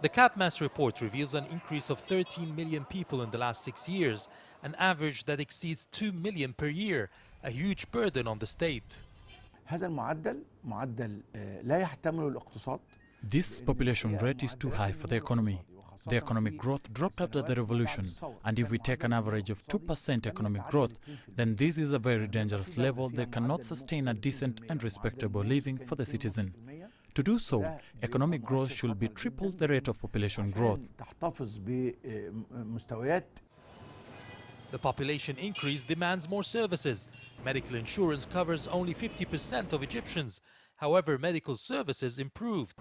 The CAPMAS report reveals an increase of 13 million people in the last 6 years, an average that exceeds 2 million per year, a huge burden on the state. This population rate is too high for the economy. The economic growth dropped after the revolution, and if we take an average of 2% economic growth, then this is a very dangerous level that cannot sustain a decent and respectable living for the citizen. To do so, economic growth should be triple the rate of population growth. The population increase demands more services. Medical insurance covers only 50% of Egyptians. However, medical services improved.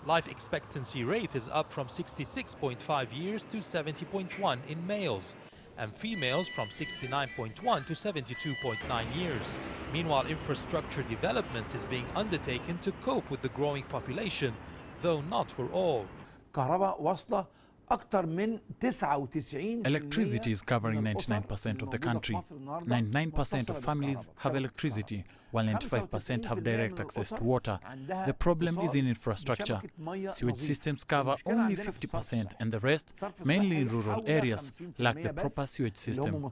Life expectancy rate is up from 66.5 years to 70.1 in males, and females from 69.1 to 72.9 years. Meanwhile, infrastructure development is being undertaken to cope with the growing population, though not for all. Electricity is covering 99% of the country. 99% of families have electricity, while 95% have direct access to water. The problem is in infrastructure. Sewage systems cover only 50%, and the rest, mainly in rural areas, lack the proper sewage system.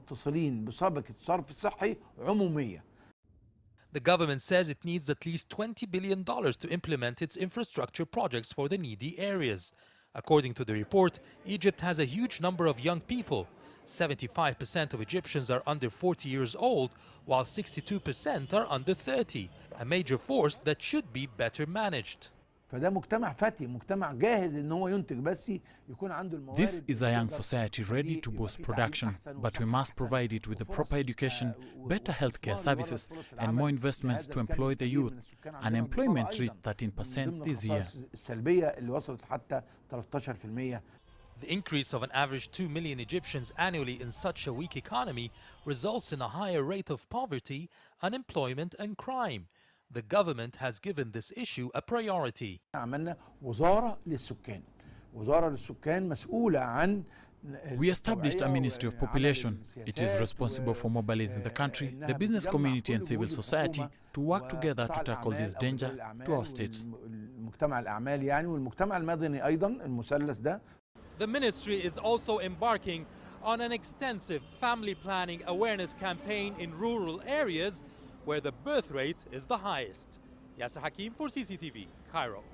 The government says it needs at least $20 billion to implement its infrastructure projects for the needy areas. According to the report, Egypt has a huge number of young people. 75% of Egyptians are under 40 years old, while 62% are under 30, a major force that should be better managed. This is a young society ready to boost production, but we must provide it with the proper education, better healthcare services, and more investments to employ the youth. Unemployment reached 13% this year. The increase of an average 2 million Egyptians annually in such a weak economy results in a higher rate of poverty, unemployment, and crime. The government has given this issue a priority. We established a Ministry of Population. It is responsible for mobilizing the country, the business community and civil society to work together to tackle this danger to our states. The ministry is also embarking on an extensive family planning awareness campaign in rural areas where the birth rate is the highest. Yasser Hakim for CCTV, Cairo.